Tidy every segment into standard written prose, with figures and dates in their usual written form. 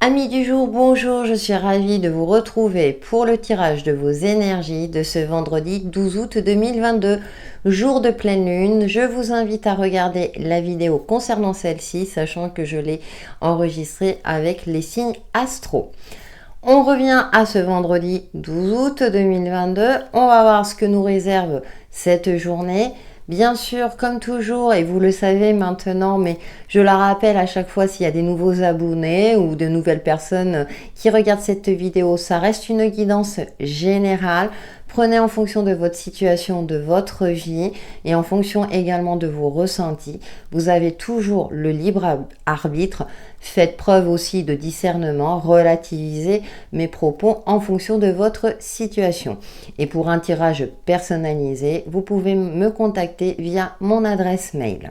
Amis du jour, bonjour, je suis ravie de vous retrouver pour le tirage de vos énergies de ce vendredi 12 août 2022, jour de pleine lune. Je vous invite à regarder la vidéo concernant celle-ci, sachant que je l'ai enregistrée avec les signes astro. On revient à ce vendredi 12 août 2022, on va voir ce que nous réserve cette journée. Bien sûr, comme toujours, et vous le savez maintenant, mais je la rappelle à chaque fois s'il y a des nouveaux abonnés ou de nouvelles personnes qui regardent cette vidéo, ça reste une guidance générale. Prenez en fonction de votre situation, de votre vie et en fonction également de vos ressentis. Vous avez toujours le libre arbitre. Faites preuve aussi de discernement, relativisez mes propos en fonction de votre situation. Et pour un tirage personnalisé, vous pouvez me contacter via mon adresse mail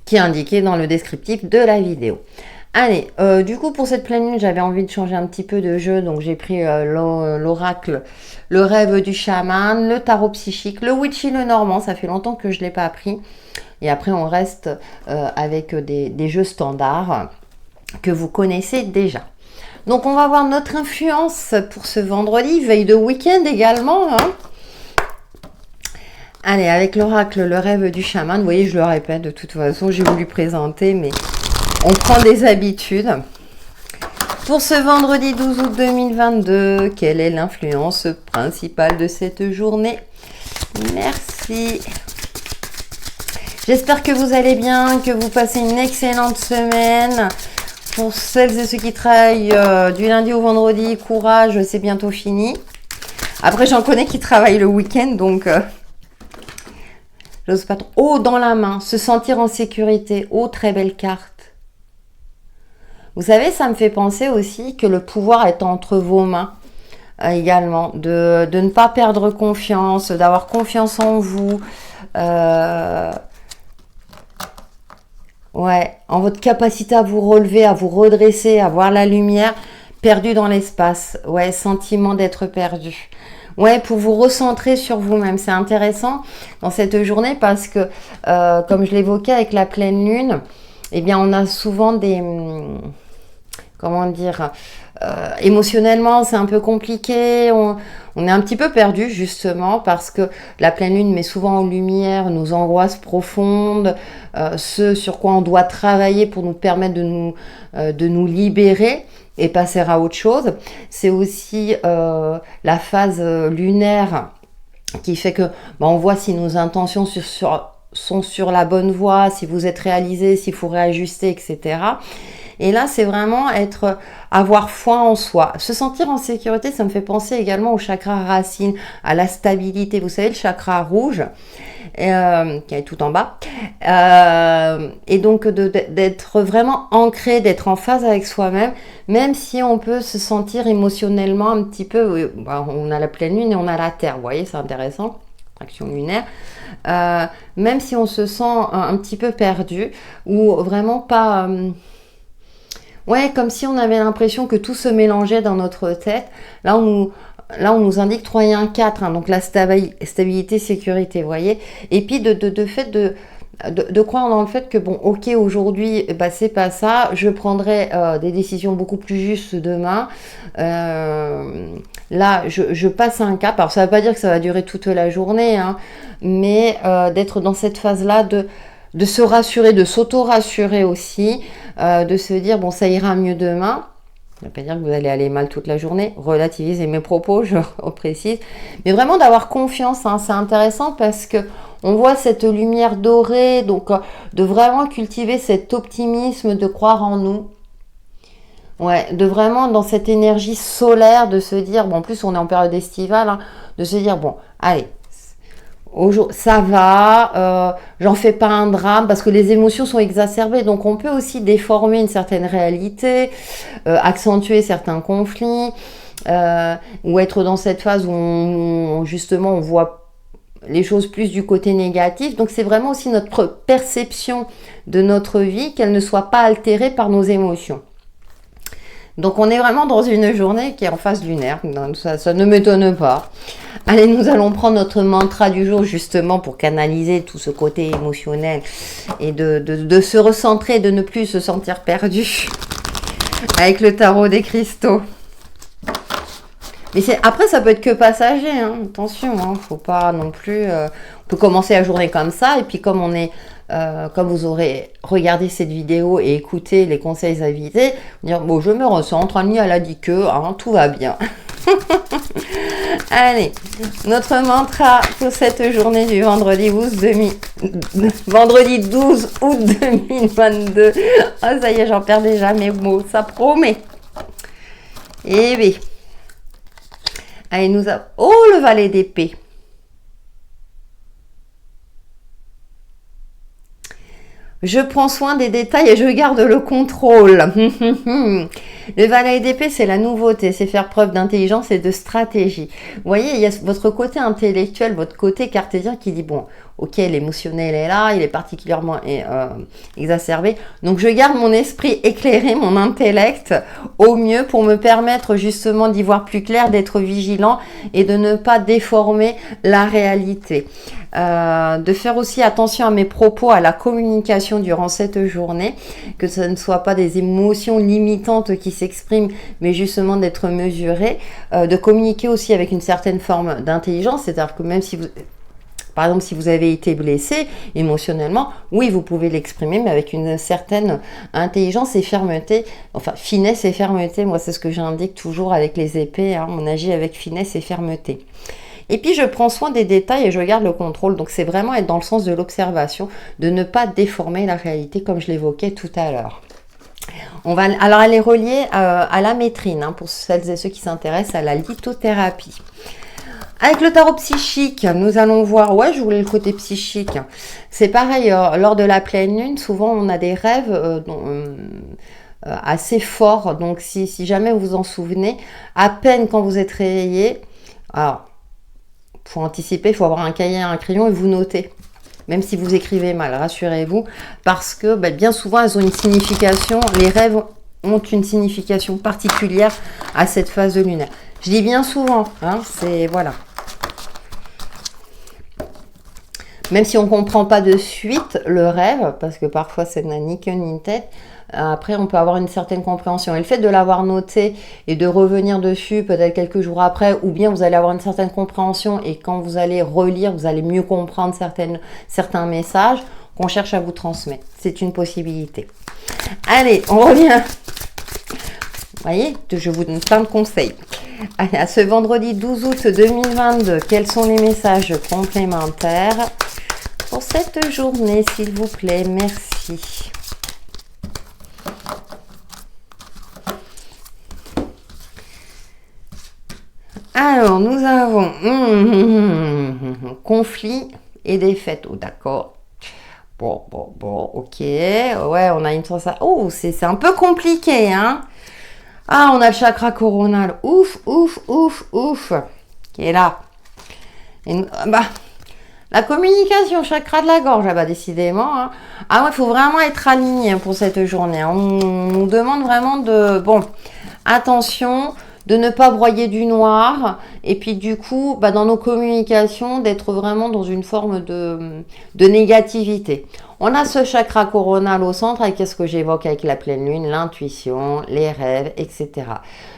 qui est indiquée dans le descriptif de la vidéo. Allez, du coup pour cette pleine lune, j'avais envie de changer un petit peu de jeu, donc j'ai pris l'oracle, le rêve du chaman, le tarot psychique, le witchy, le normand, ça fait longtemps que je ne l'ai pas pris. Et après on reste avec des jeux standards que vous connaissez déjà. Donc on va voir notre influence pour ce vendredi, veille de week-end également. Allez, avec l'oracle, le rêve du chaman, vous voyez, je le répète, de toute façon, j'ai voulu présenter, mais on prend des habitudes. Pour ce vendredi 12 août 2022, quelle est l'influence principale de cette journée? Merci. J'espère que vous allez bien, que vous passez une excellente semaine. Pour celles et ceux qui travaillent du lundi au vendredi, courage, c'est bientôt fini. Après, j'en connais qui travaillent le week-end, donc j'ose pas trop. Oh, dans la main, se sentir en sécurité. Oh, très belle carte. Vous savez, ça me fait penser aussi que le pouvoir est entre vos mains également. De ne pas perdre confiance, d'avoir confiance en vous. Ouais, en votre capacité à vous relever, à vous redresser, à voir la lumière, perdu dans l'espace. Ouais, sentiment d'être perdu. Ouais, pour vous recentrer sur vous-même. C'est intéressant dans cette journée parce que, comme je l'évoquais avec la pleine lune, eh bien, on a souvent des... comment dire, émotionnellement c'est un peu compliqué, on est un petit peu perdu justement parce que la pleine lune met souvent en lumière nos angoisses profondes, ce sur quoi on doit travailler pour nous permettre de nous libérer et passer à autre chose. C'est aussi la phase lunaire qui fait que on voit si nos intentions sont sur la bonne voie, si vous êtes réalisé, s'il faut réajuster, etc. Et là, c'est vraiment avoir foi en soi. Se sentir en sécurité, ça me fait penser également au chakra racine, à la stabilité. Vous savez, le chakra rouge, qui est tout en bas. Et donc, d'être vraiment ancré, d'être en phase avec soi-même, même si on peut se sentir émotionnellement un petit peu... on a la pleine lune et on a la terre, vous voyez, c'est intéressant. Traction lunaire. Même si on se sent un petit peu perdu ou vraiment pas... ouais, comme si on avait l'impression que tout se mélangeait dans notre tête. Là, on nous indique 3 et 1, 4, hein, donc la stabilité, sécurité, vous voyez. Et puis, de croire dans le fait que, bon, ok, aujourd'hui, c'est pas ça, je prendrai des décisions beaucoup plus justes demain. Là, je passe un cap. Alors, ça ne veut pas dire que ça va durer toute la journée, hein, mais d'être dans cette phase-là de se rassurer, de s'auto-rassurer aussi, de se dire, bon, ça ira mieux demain. Ça ne veut pas dire que vous allez aller mal toute la journée. Relativisez mes propos, je précise. Mais vraiment d'avoir confiance, hein, c'est intéressant parce que on voit cette lumière dorée, donc de vraiment cultiver cet optimisme, de croire en nous. Ouais, de vraiment dans cette énergie solaire, de se dire, bon, en plus on est en période estivale, hein, de se dire, bon, allez, ça va, j'en fais pas un drame parce que les émotions sont exacerbées, donc on peut aussi déformer une certaine réalité, accentuer certains conflits, ou être dans cette phase où justement on voit les choses plus du côté négatif. Donc c'est vraiment aussi notre perception de notre vie, qu'elle ne soit pas altérée par nos émotions. Donc on est vraiment dans une journée qui est en phase lunaire, ça ne m'étonne pas. Allez, nous allons prendre notre mantra du jour justement pour canaliser tout ce côté émotionnel et de se recentrer, de ne plus se sentir perdu. avec le tarot des cristaux. Mais après, ça peut être que passager, hein. Attention, hein, faut pas non plus... on peut commencer la journée comme ça, et puis comme vous aurez regardé cette vidéo et écouté les conseils invités, dire, bon, je me recentre, Annie, elle a dit que, hein, tout va bien. Allez, notre mantra pour cette journée du vendredi 12 août 2022. Oh, ça y est, j'en perds déjà mes mots, ça promet. Eh bien. Allez, oh, le valet d'épée. Je prends soin des détails et je garde le contrôle. Le valet d'épée, c'est la nouveauté, c'est faire preuve d'intelligence et de stratégie. Vous voyez, il y a votre côté intellectuel, votre côté cartésien qui dit, bon, ok, l'émotionnel est là, il est particulièrement exacerbé. Donc, je garde mon esprit éclairé, mon intellect au mieux pour me permettre justement d'y voir plus clair, d'être vigilant et de ne pas déformer la réalité. De faire aussi attention à mes propos, à la communication durant cette journée, que ce ne soit pas des émotions limitantes qui s'expriment, mais justement d'être mesuré, de communiquer aussi avec une certaine forme d'intelligence, c'est-à-dire que même si vous... Par exemple, si vous avez été blessé émotionnellement, oui, vous pouvez l'exprimer, mais avec une certaine intelligence et fermeté, enfin, finesse et fermeté. Moi, c'est ce que j'indique toujours avec les épées, hein, on agit avec finesse et fermeté. Et puis, je prends soin des détails et je garde le contrôle. Donc, c'est vraiment être dans le sens de l'observation, de ne pas déformer la réalité, comme je l'évoquais tout à l'heure. Alors, elle est reliée à la métrine, hein, pour celles et ceux qui s'intéressent à la lithothérapie. Avec le tarot psychique, nous allons voir, ouais, je voulais le côté psychique. C'est pareil, lors de la pleine lune, souvent on a des rêves assez forts. Donc si jamais vous vous en souvenez, à peine quand vous êtes réveillé, alors, pour anticiper, il faut avoir un cahier et un crayon et vous notez. Même si vous écrivez mal, rassurez-vous, parce que bien souvent, elles ont une signification, les rêves ont une signification particulière à cette phase lunaire. Je dis bien souvent, hein, c'est voilà. Même si on ne comprend pas de suite le rêve, parce que parfois ça n'a ni queue ni tête, après on peut avoir une certaine compréhension. Et le fait de l'avoir noté et de revenir dessus peut-être quelques jours après, ou bien vous allez avoir une certaine compréhension et quand vous allez relire, vous allez mieux comprendre certains messages qu'on cherche à vous transmettre. C'est une possibilité. Allez, on revient. Vous voyez, je vous donne plein de conseils. Allez, à ce vendredi 12 août 2022, quels sont les messages complémentaires pour cette journée, s'il vous plaît? Merci. Alors, nous avons conflit et défaite. Oh, d'accord. Bon, ok. Ouais, on a une sensation. Oh, c'est un peu compliqué, hein. Ah, on a le chakra coronal. Ouf, qui est là. Et, la communication, chakra de la gorge, décidément. Hein. Ah ouais, il faut vraiment être aligné pour cette journée. On nous demande vraiment de... Bon, attention, de ne pas broyer du noir. Et puis du coup, dans nos communications, d'être vraiment dans une forme de négativité. On a ce chakra coronal au centre avec ce que j'évoque avec la pleine lune, l'intuition, les rêves, etc.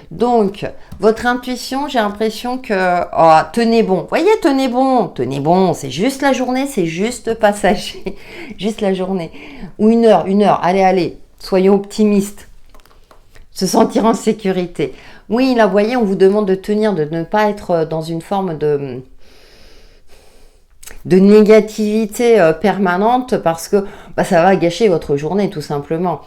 Donc, votre intuition, j'ai l'impression que... Oh, tenez bon. Vous voyez, tenez bon. C'est juste la journée, c'est juste passager. Juste la journée. Ou une heure. Allez, soyons optimistes. Se sentir en sécurité. Oui, là, vous voyez, on vous demande de tenir, de ne pas être dans une forme de négativité permanente parce que ça va gâcher votre journée tout simplement.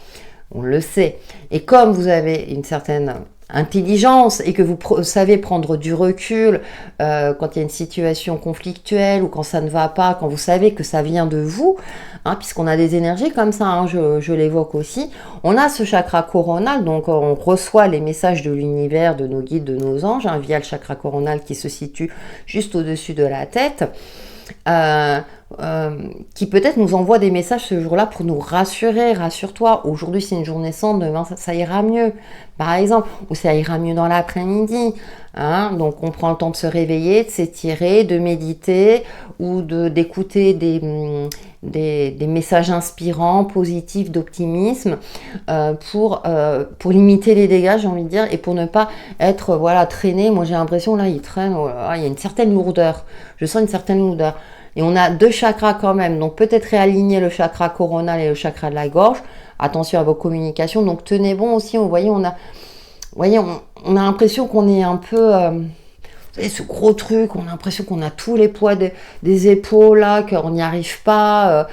On le sait. Et comme vous avez une certaine intelligence et que vous savez prendre du recul quand il y a une situation conflictuelle ou quand ça ne va pas, quand vous savez que ça vient de vous, hein, puisqu'on a des énergies comme ça, hein, je l'évoque aussi, on a ce chakra coronal, donc on reçoit les messages de l'univers, de nos guides, de nos anges, hein, via le chakra coronal qui se situe juste au-dessus de la tête. qui peut-être nous envoie des messages ce jour-là pour nous rassurer. Rassure-toi, aujourd'hui c'est une journée sans, demain ça ira mieux, par exemple, ou ça ira mieux dans l'après-midi. Hein, donc on prend le temps de se réveiller, de s'étirer, de méditer ou d'écouter des messages inspirants, positifs, d'optimisme pour limiter les dégâts, j'ai envie de dire, et pour ne pas être voilà traîné. Moi j'ai l'impression là il traîne, il y a une certaine lourdeur, je sens une certaine lourdeur. Et on a 2 chakras quand même, donc peut-être réaligner le chakra coronal et le chakra de la gorge. Attention à vos communications, donc tenez bon aussi. Vous voyez, on a l'impression qu'on est un peu, vous savez, ce gros truc. On a l'impression qu'on a tous les poids des épaules là, qu'on n'y arrive pas.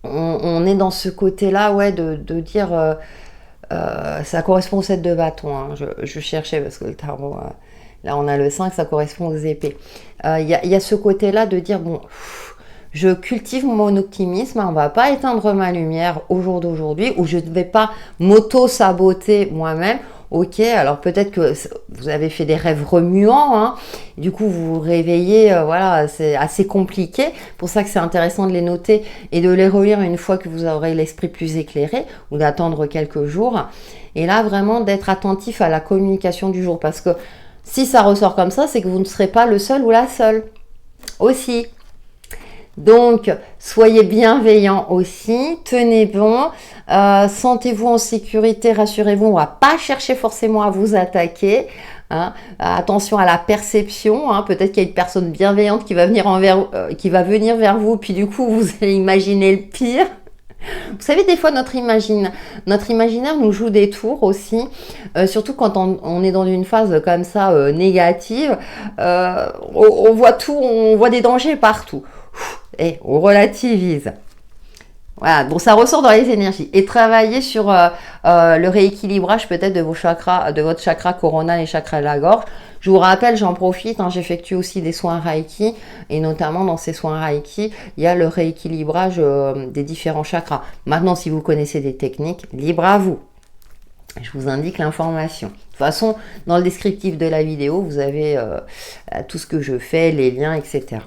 On est dans ce côté-là, ouais, de dire, ça correspond au 7 de bâton. Hein. Je cherchais parce que le tarot. Là, on a le 5, ça correspond aux épées. Il y a ce côté-là de dire, bon, je cultive mon optimisme, on ne va pas éteindre ma lumière au jour d'aujourd'hui, ou je ne vais pas m'auto-saboter moi-même. Ok, alors peut-être que vous avez fait des rêves remuants, hein, du coup vous vous réveillez, voilà, c'est assez compliqué. Pour ça que c'est intéressant de les noter et de les relire une fois que vous aurez l'esprit plus éclairé, ou d'attendre quelques jours. Et là, vraiment d'être attentif à la communication du jour, parce que si ça ressort comme ça, c'est que vous ne serez pas le seul ou la seule aussi. Donc, soyez bienveillants aussi, tenez bon, sentez-vous en sécurité, rassurez-vous, on ne va pas chercher forcément à vous attaquer. Hein. Attention à la perception, hein. Peut-être qu'il y a une personne bienveillante qui va venir vers vous, puis du coup, vous allez imaginer le pire. Vous savez, des fois, notre imaginaire nous joue des tours aussi, surtout quand on est dans une phase comme ça négative. On voit tout, on voit des dangers partout. Et on relativise. Voilà, donc ça ressort dans les énergies. Et travailler sur le rééquilibrage peut-être de vos chakras, de votre chakra coronal et chakra de la gorge. Je vous rappelle, j'en profite, hein, j'effectue aussi des soins Reiki, et notamment dans ces soins Reiki, il y a le rééquilibrage des différents chakras. Maintenant, si vous connaissez des techniques, libre à vous. Je vous indique l'information. De toute façon, dans le descriptif de la vidéo, vous avez tout ce que je fais, les liens, etc.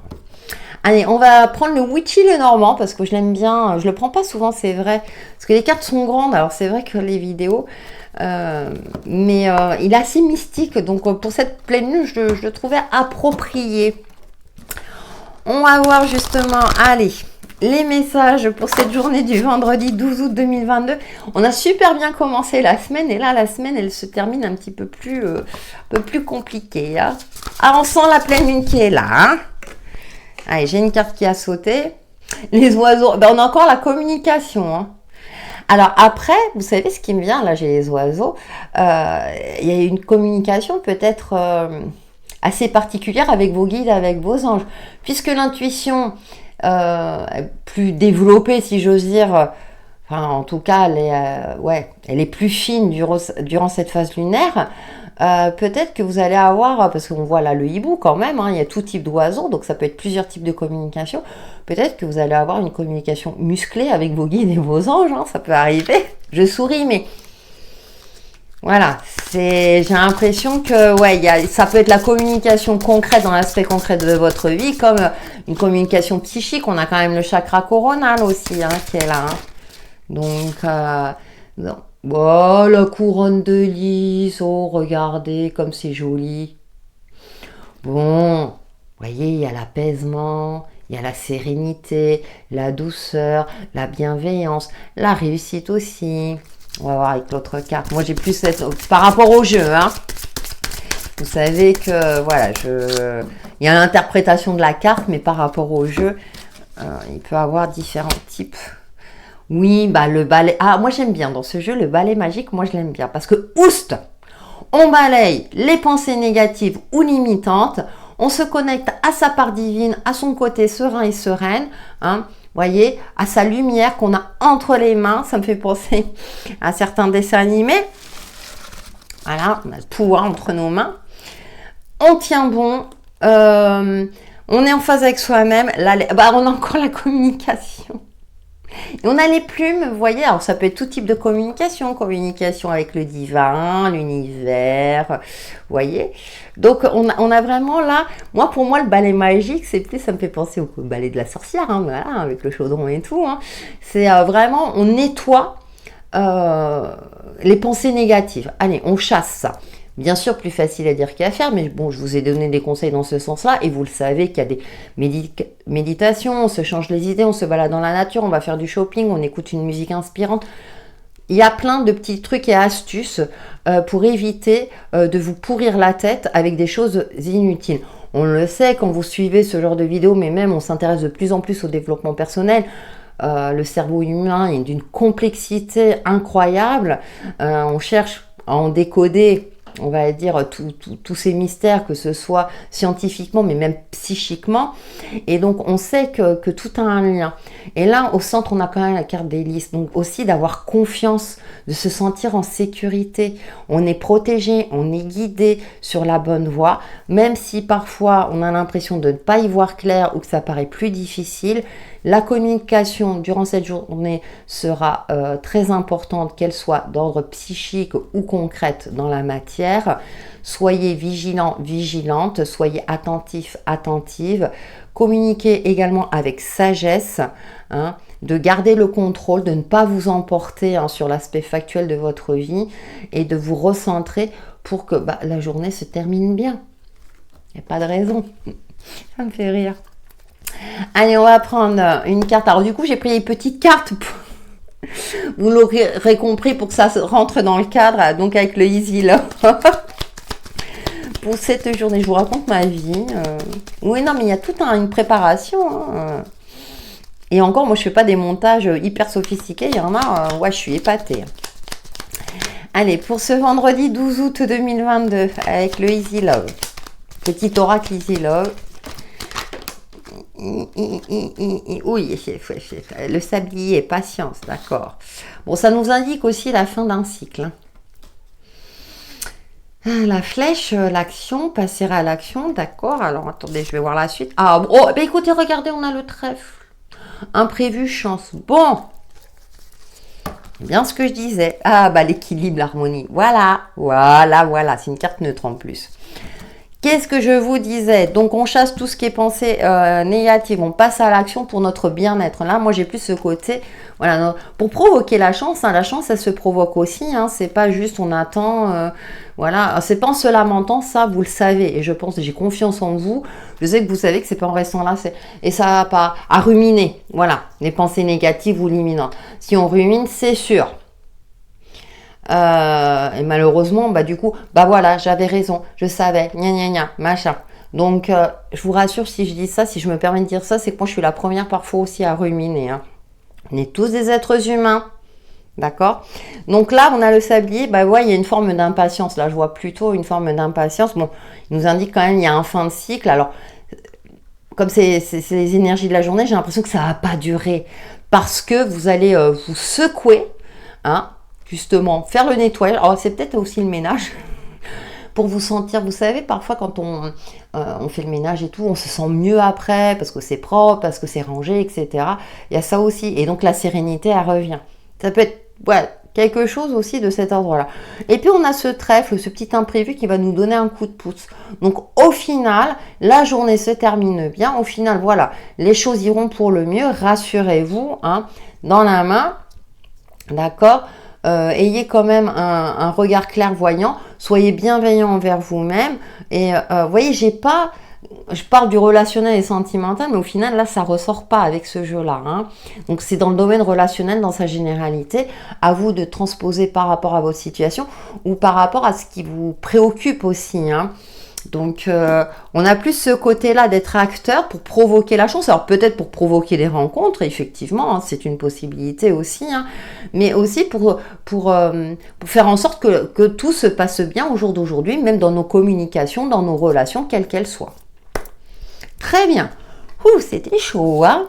Allez, on va prendre le Witchy le Normand, parce que je l'aime bien. Je le prends pas souvent, c'est vrai. Parce que les cartes sont grandes, alors c'est vrai que les vidéos... mais il est assez mystique, donc pour cette pleine lune, je le trouvais approprié. On va voir justement, allez, les messages pour cette journée du vendredi 12 août 2022. On a super bien commencé la semaine, et là, la semaine, elle se termine un petit peu plus compliquée. Hein. Ah, on sent la pleine lune qui est là. Hein. Allez, j'ai une carte qui a sauté. Les oiseaux, ben, on a encore la communication. Hein. Alors après, vous savez ce qui me vient, là j'ai les oiseaux, il y a une communication peut-être assez particulière avec vos guides, avec vos anges, puisque l'intuition est plus développée, si j'ose dire, enfin en tout cas elle est plus fine durant cette phase lunaire. Peut-être que vous allez avoir, parce qu'on voit là le hibou quand même, hein, il y a tout type d'oiseaux, donc ça peut être plusieurs types de communication. Peut-être que vous allez avoir une communication musclée avec vos guides et vos anges, hein, ça peut arriver. Je souris, mais voilà, j'ai l'impression que ça peut être la communication concrète dans l'aspect concret de votre vie, comme une communication psychique. On a quand même le chakra coronal aussi hein, qui est là. Hein. Donc, non. Oh, la couronne de lys, oh, regardez comme c'est joli. Bon, vous voyez, il y a l'apaisement, il y a la sérénité, la douceur, la bienveillance, la réussite aussi. On va voir avec l'autre carte. Moi, j'ai plus par rapport au jeu, hein. Vous savez que, voilà, il y a l'interprétation de la carte, mais par rapport au jeu, il peut y avoir différents types. Oui, bah le balai. Ah, moi j'aime bien dans ce jeu le balai magique. Moi je l'aime bien parce que oust, on balaye les pensées négatives ou limitantes. On se connecte à sa part divine, à son côté serein et sereine. Hein, voyez, à sa lumière qu'on a entre les mains. Ça me fait penser à certains dessins animés. Voilà, on a le pouvoir entre nos mains. On tient bon. On est en phase avec soi-même. Là, on a encore la communication. Et on a les plumes, vous voyez, alors ça peut être tout type de communication, communication avec le divin, l'univers, vous voyez. Donc on a vraiment là, pour moi le balai magique, ça me fait penser au balai de la sorcière, hein, voilà, avec le chaudron et tout. Hein. C'est vraiment, on nettoie les pensées négatives. Allez, on chasse ça. Bien sûr, plus facile à dire qu'à faire, mais bon, je vous ai donné des conseils dans ce sens-là, et vous le savez qu'il y a des méditations, on se change les idées, on se balade dans la nature, on va faire du shopping, on écoute une musique inspirante. Il y a plein de petits trucs et astuces pour éviter de vous pourrir la tête avec des choses inutiles. On le sait quand vous suivez ce genre de vidéos, mais même on s'intéresse de plus en plus au développement personnel. Le cerveau humain est d'une complexité incroyable. On cherche à en décoder, on va dire, tous ces mystères, que ce soit scientifiquement, mais même psychiquement. Et donc, on sait que tout a un lien. Et là, au centre, on a quand même la carte des listes. Donc, aussi d'avoir confiance, de se sentir en sécurité. On est protégé, on est guidé sur la bonne voie. Même si parfois, on a l'impression de ne pas y voir clair ou que ça paraît plus difficile, la communication durant cette journée sera très importante, qu'elle soit d'ordre psychique ou concrète dans la matière. Soyez vigilants, vigilantes, soyez attentifs, attentives. Communiquez également avec sagesse, hein, de garder le contrôle, de ne pas vous emporter sur l'aspect factuel de votre vie et de vous recentrer pour que la journée se termine bien. Il n'y a pas de raison. Ça me fait rire. Allez, on va prendre une carte. Alors du coup, j'ai pris les petites cartes. Vous l'aurez compris pour que ça rentre dans le cadre. Donc avec le Easy Love. Pour cette journée, je vous raconte ma vie. Oui, non, mais il y a toute une préparation. Hein. Et encore, moi, je fais pas des montages hyper sophistiqués. Il y en a, ouais, je suis épatée. Allez, pour ce vendredi 12 août 2022, avec le Easy Love. Petit oracle Easy Love. Oui, le sablier, patience, d'accord. Bon, ça nous indique aussi la fin d'un cycle. La flèche, l'action, passer à l'action, d'accord. Alors, attendez, je vais voir la suite. Ah, oh, bah écoutez, regardez, on a le trèfle. Imprévu, chance. Bon. Bien ce que je disais. Ah, bah l'équilibre, l'harmonie. Voilà, voilà. C'est une carte neutre en plus. Qu'est-ce que je vous disais? Donc, on chasse tout ce qui est pensée négative. On passe à l'action pour notre bien-être. Là, moi, j'ai plus ce côté, voilà, pour provoquer la chance. Hein, la chance, ça se provoque aussi. Hein, c'est pas juste on attend, voilà. C'est pas en se lamentant, ça, vous le savez. Et je pense, j'ai confiance en vous. Je sais que vous savez que c'est pas en restant là. Et ça va pas à ruminer. Voilà, les pensées négatives ou liminantes. Si on rumine, c'est sûr. Et malheureusement, du coup, voilà, j'avais raison, je savais, machin. Donc, je vous rassure, si je dis ça, si je me permets de dire ça, c'est que moi, je suis la première parfois aussi à ruminer. Hein. On est tous des êtres humains, d'accord? Donc là, on a le sablier, ouais, il y a une forme d'impatience. Là, je vois plutôt une forme d'impatience. Bon, il nous indique quand même, il y a un fin de cycle. Alors, comme c'est les énergies de la journée, j'ai l'impression que ça va pas durer. Parce que vous allez vous secouer, hein, justement, faire le nettoyage. Alors, c'est peut-être aussi le ménage pour vous sentir, vous savez, parfois quand on fait le ménage et tout, on se sent mieux après parce que c'est propre, parce que c'est rangé, etc. Il y a ça aussi. Et donc, la sérénité, elle revient. Ça peut être quelque chose aussi de cet ordre-là. Et puis, on a ce trèfle, ce petit imprévu qui va nous donner un coup de pouce. Donc, au final, la journée se termine bien. Au final, voilà, les choses iront pour le mieux. Rassurez-vous, hein, dans la main, d'accord ? Ayez quand même un regard clairvoyant, soyez bienveillant envers vous-même et voyez, je parle du relationnel et sentimental, mais au final là ça ressort pas avec ce jeu-là. Hein. Donc c'est dans le domaine relationnel dans sa généralité, à vous de transposer par rapport à votre situation ou par rapport à ce qui vous préoccupe aussi. Hein. Donc, on a plus ce côté-là d'être acteur pour provoquer la chance. Alors, peut-être pour provoquer des rencontres, effectivement, hein, c'est une possibilité aussi. Hein, mais aussi pour faire en sorte que tout se passe bien au jour d'aujourd'hui, même dans nos communications, dans nos relations, quelles qu'elles soient. Très bien. C'était chaud, hein?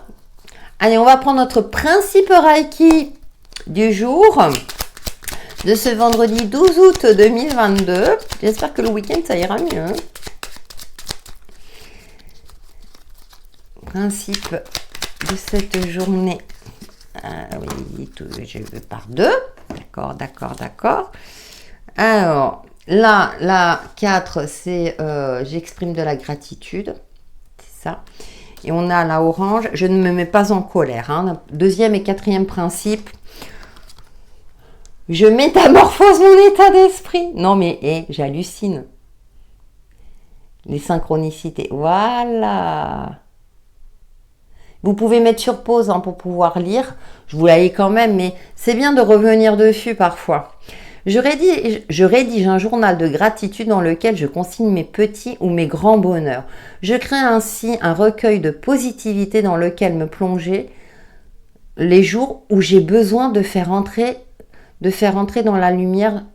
Allez, on va prendre notre principe Reiki du jour. De ce vendredi 12 août 2022. J'espère que le week-end, ça ira mieux. Principe de cette journée Oui, je vais par 2. D'accord, d'accord, d'accord. Alors, là, la 4, c'est j'exprime de la gratitude. C'est ça. Et on a la orange, je ne me mets pas en colère. Hein. Deuxième et quatrième principe, je métamorphose mon état d'esprit. Non mais, j'hallucine. Les synchronicités, voilà. Vous pouvez mettre sur pause hein, pour pouvoir lire. Je vous la lis quand même, mais c'est bien de revenir dessus parfois. Je rédige un journal de gratitude dans lequel je consigne mes petits ou mes grands bonheurs. Je crée ainsi un recueil de positivité dans lequel me plonger les jours où j'ai besoin de faire entrer dans la lumière,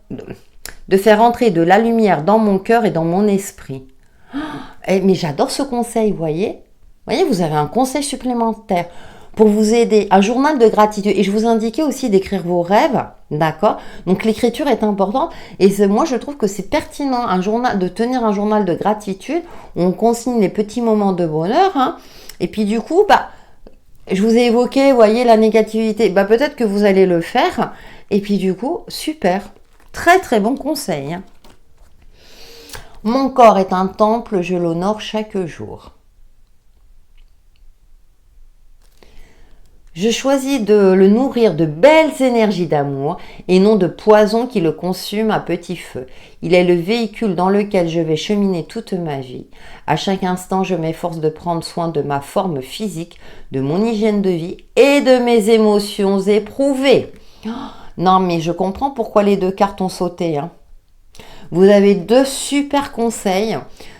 de faire entrer de la lumière dans mon cœur et dans mon esprit. Mais j'adore ce conseil, vous voyez. Vous voyez, vous avez un conseil supplémentaire pour vous aider, un journal de gratitude. Et je vous indiquais aussi d'écrire vos rêves, d'accord? Donc l'écriture est importante. Et moi, je trouve que c'est pertinent de tenir un journal de gratitude où on consigne les petits moments de bonheur. Hein. Et puis du coup, je vous ai évoqué, vous voyez, la négativité. Peut-être que vous allez le faire. Et puis du coup, super. Très très bon conseil. Hein. Mon corps est un temple, je l'honore chaque jour. Je choisis de le nourrir de belles énergies d'amour et non de poison qui le consument à petit feu. Il est le véhicule dans lequel je vais cheminer toute ma vie. À chaque instant, je m'efforce de prendre soin de ma forme physique, de mon hygiène de vie et de mes émotions éprouvées. Non, mais je comprends pourquoi les 2 cartes ont sauté. Hein. Vous avez 2 super conseils.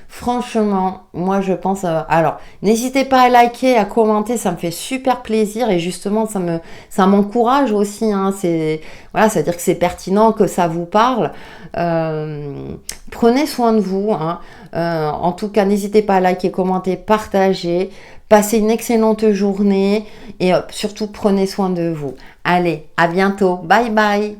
Franchement, moi je pense... alors, n'hésitez pas à liker, à commenter, ça me fait super plaisir et justement ça m'encourage aussi. Hein, c'est-à-dire que c'est pertinent, que ça vous parle. Prenez soin de vous. Hein. En tout cas, n'hésitez pas à liker, commenter, partager. Passez une excellente journée et surtout prenez soin de vous. Allez, à bientôt. Bye bye.